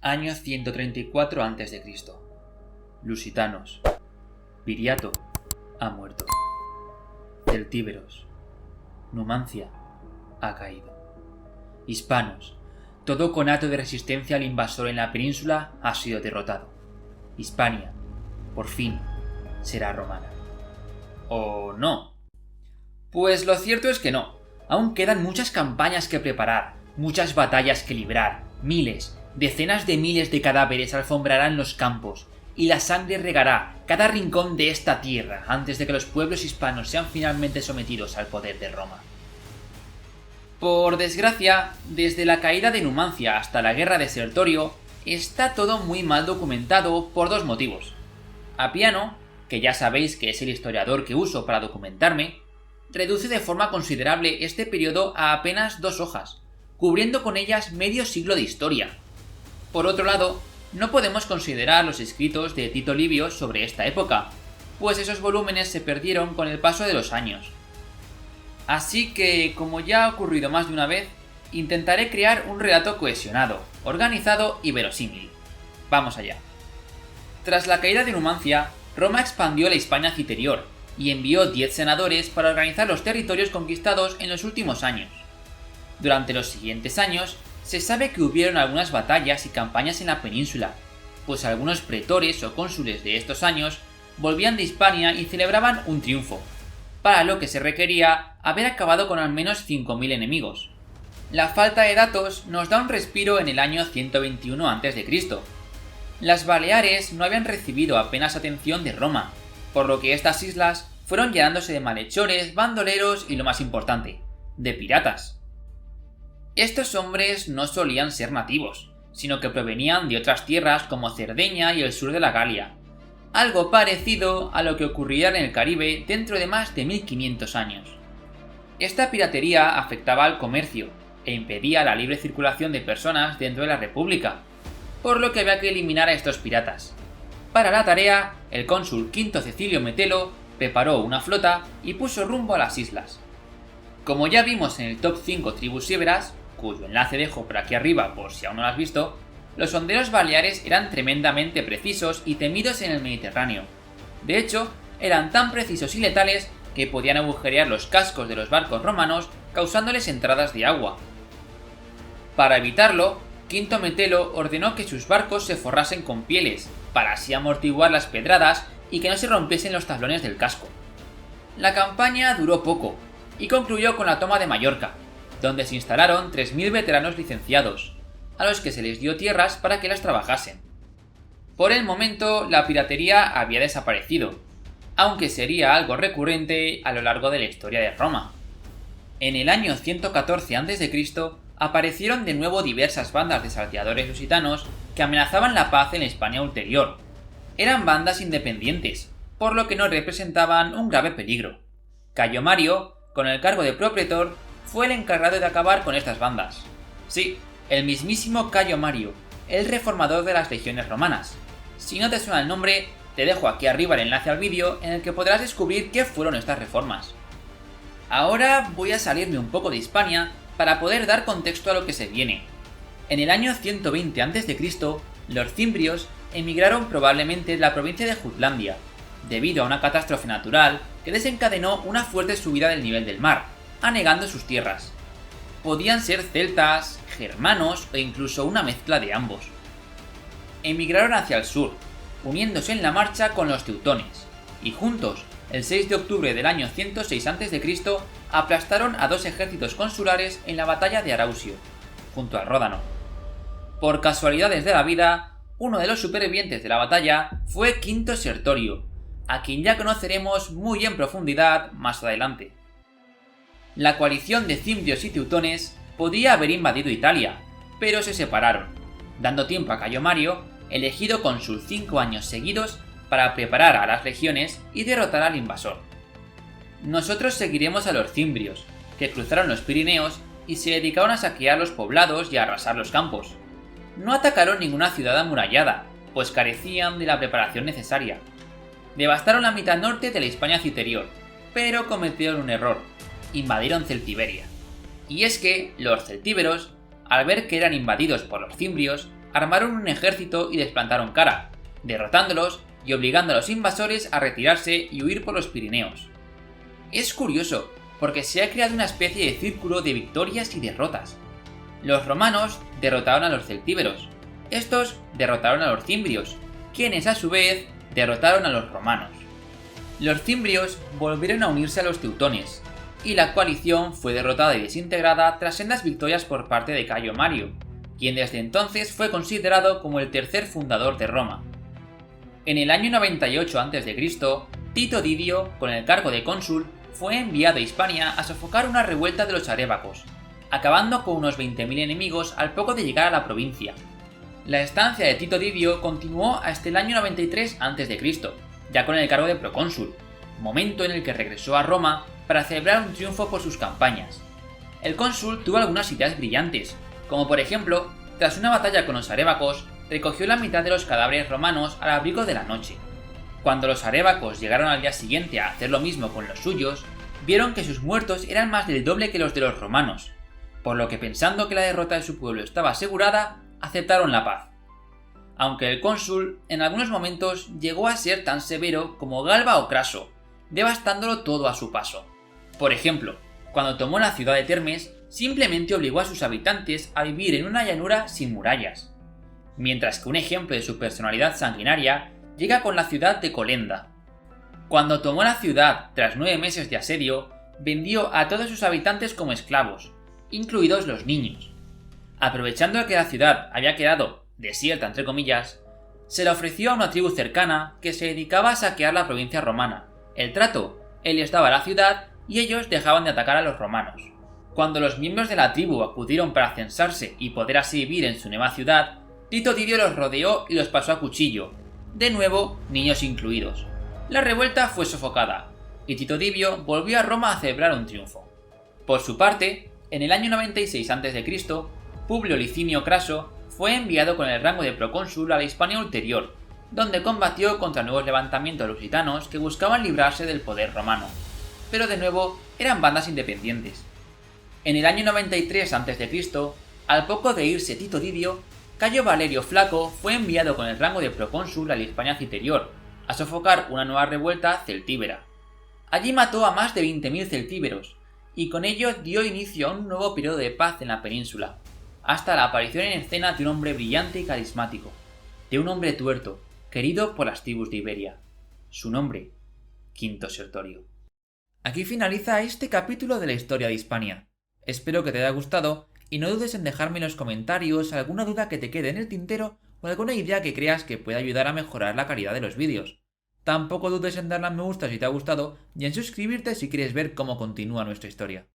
Año 134 a.C. Lusitanos. Viriato ha muerto. Celtíberos. Numancia ha caído. Hispanos. Todo conato de resistencia al invasor en la península ha sido derrotado. Hispania, por fin, será romana. ¿O no? Pues lo cierto es que no. Aún quedan muchas campañas que preparar, muchas batallas que librar, decenas de miles de cadáveres alfombrarán los campos, y la sangre regará cada rincón de esta tierra antes de que los pueblos hispanos sean finalmente sometidos al poder de Roma. Por desgracia, desde la caída de Numancia hasta la guerra de Sertorio, está todo muy mal documentado por dos motivos. Appiano, que ya sabéis que es el historiador que uso para documentarme, reduce de forma considerable este periodo a apenas 2 hojas, cubriendo con ellas medio siglo de historia. Por otro lado, no podemos considerar los escritos de Tito Livio sobre esta época, pues esos volúmenes se perdieron con el paso de los años. Así que, como ya ha ocurrido más de una vez, intentaré crear un relato cohesionado, organizado y verosímil. Vamos allá. Tras la caída de Numancia, Roma expandió la Hispania Citerior y envió 10 senadores para organizar los territorios conquistados en los últimos años. Durante los siguientes años, se sabe que hubieron algunas batallas y campañas en la península, pues algunos pretores o cónsules de estos años volvían de Hispania y celebraban un triunfo, para lo que se requería haber acabado con al menos 5.000 enemigos. La falta de datos nos da un respiro en el año 121 a.C. Las Baleares no habían recibido apenas atención de Roma, por lo que estas islas fueron llenándose de malhechores, bandoleros y lo más importante, de piratas. Estos hombres no solían ser nativos, sino que provenían de otras tierras como Cerdeña y el sur de la Galia, algo parecido a lo que ocurría en el Caribe dentro de más de 1500 años. Esta piratería afectaba al comercio e impedía la libre circulación de personas dentro de la República, por lo que había que eliminar a estos piratas. Para la tarea, el cónsul Quinto Cecilio Metelo preparó una flota y puso rumbo a las islas. Como ya vimos en el top 5 tribus íberas, cuyo enlace dejo por aquí arriba por si aún no lo has visto, los honderos baleares eran tremendamente precisos y temidos en el Mediterráneo. De hecho, eran tan precisos y letales que podían agujerear los cascos de los barcos romanos causándoles entradas de agua. Para evitarlo, Quinto Metelo ordenó que sus barcos se forrasen con pieles, para así amortiguar las pedradas y que no se rompiesen los tablones del casco. La campaña duró poco, y concluyó con la toma de Mallorca, donde se instalaron 3.000 veteranos licenciados, a los que se les dio tierras para que las trabajasen. Por el momento, la piratería había desaparecido, aunque sería algo recurrente a lo largo de la historia de Roma. En el año 114 a.C. aparecieron de nuevo diversas bandas de salteadores lusitanos que amenazaban la paz en la Hispania ulterior. Eran bandas independientes, por lo que no representaban un grave peligro. Cayo Mario, con el cargo de propretor, fue el encargado de acabar con estas bandas. Sí, el mismísimo Cayo Mario, el reformador de las legiones romanas. Si no te suena el nombre, te dejo aquí arriba el enlace al vídeo en el que podrás descubrir qué fueron estas reformas. Ahora voy a salirme un poco de Hispania para poder dar contexto a lo que se viene. En el año 120 a.C., los cimbrios emigraron probablemente de la provincia de Jutlandia, debido a una catástrofe natural que desencadenó una fuerte subida del nivel del mar, anegando sus tierras. Podían ser celtas, germanos o incluso una mezcla de ambos. Emigraron hacia el sur, uniéndose en la marcha con los teutones, y juntos, el 6 de octubre del año 106 a.C., aplastaron a 2 ejércitos consulares en la batalla de Arausio, junto al Ródano. Por casualidades de la vida, uno de los supervivientes de la batalla fue Quinto Sertorio, a quien ya conoceremos muy en profundidad más adelante. La coalición de cimbrios y teutones podía haber invadido Italia, pero se separaron, dando tiempo a Cayo Mario, elegido cónsul 5 años seguidos, para preparar a las legiones y derrotar al invasor. Nosotros seguiremos a los cimbrios, que cruzaron los Pirineos y se dedicaron a saquear los poblados y a arrasar los campos. No atacaron ninguna ciudad amurallada, pues carecían de la preparación necesaria. Devastaron la mitad norte de la Hispania Citerior, pero cometieron un error: invadieron Celtiberia. Y es que los celtíberos, al ver que eran invadidos por los cimbrios, armaron un ejército y les plantaron cara, derrotándolos y obligando a los invasores a retirarse y huir por los Pirineos. Es curioso, porque se ha creado una especie de círculo de victorias y derrotas. Los romanos derrotaron a los celtíberos, estos derrotaron a los cimbrios, quienes a su vez derrotaron a los romanos. Los cimbrios volvieron a unirse a los teutones, y la coalición fue derrotada y desintegrada tras sendas victorias por parte de Cayo Mario, quien desde entonces fue considerado como el tercer fundador de Roma. En el año 98 a.C., Tito Didio, con el cargo de cónsul, fue enviado a Hispania a sofocar una revuelta de los arébacos, acabando con unos 20.000 enemigos al poco de llegar a la provincia. La estancia de Tito Didio continuó hasta el año 93 a.C., ya con el cargo de procónsul, momento en el que regresó a Roma para celebrar un triunfo por sus campañas. El cónsul tuvo algunas ideas brillantes, como por ejemplo, tras una batalla con los arébacos, recogió la mitad de los cadáveres romanos al abrigo de la noche. Cuando los arébacos llegaron al día siguiente a hacer lo mismo con los suyos, vieron que sus muertos eran más del doble que los de los romanos, por lo que pensando que la derrota de su pueblo estaba asegurada, aceptaron la paz. Aunque el cónsul en algunos momentos llegó a ser tan severo como Galba o Craso, devastándolo todo a su paso. Por ejemplo, cuando tomó la ciudad de Termes, simplemente obligó a sus habitantes a vivir en una llanura sin murallas. Mientras que un ejemplo de su personalidad sanguinaria llega con la ciudad de Colenda. Cuando tomó la ciudad tras 9 meses de asedio, vendió a todos sus habitantes como esclavos, incluidos los niños. Aprovechando que la ciudad había quedado desierta entre comillas, se la ofreció a una tribu cercana que se dedicaba a saquear la provincia romana. El trato: él les daba la ciudad y ellos dejaban de atacar a los romanos. Cuando los miembros de la tribu acudieron para censarse y poder así vivir en su nueva ciudad, Tito Didio los rodeó y los pasó a cuchillo, de nuevo niños incluidos. La revuelta fue sofocada, y Tito Didio volvió a Roma a celebrar un triunfo. Por su parte, en el año 96 a.C., Publio Licinio Craso fue enviado con el rango de procónsul a la Hispania Ulterior, donde combatió contra nuevos levantamientos lusitanos que buscaban librarse del poder romano, pero de nuevo eran bandas independientes. En el año 93 a.C., al poco de irse Tito Didio, Cayo Valerio Flaco fue enviado con el rango de procónsul a la Hispania Citerior, a sofocar una nueva revuelta celtíbera. Allí mató a más de 20.000 celtíberos, y con ello dio inicio a un nuevo periodo de paz en la península, hasta la aparición en escena de un hombre brillante y carismático, de un hombre tuerto, querido por las tribus de Iberia. Su nombre, Quinto Sertorio. Aquí finaliza este capítulo de la historia de Hispania. Espero que te haya gustado y no dudes en dejarme en los comentarios alguna duda que te quede en el tintero o alguna idea que creas que pueda ayudar a mejorar la calidad de los vídeos. Tampoco dudes en darle a me gusta si te ha gustado y en suscribirte si quieres ver cómo continúa nuestra historia.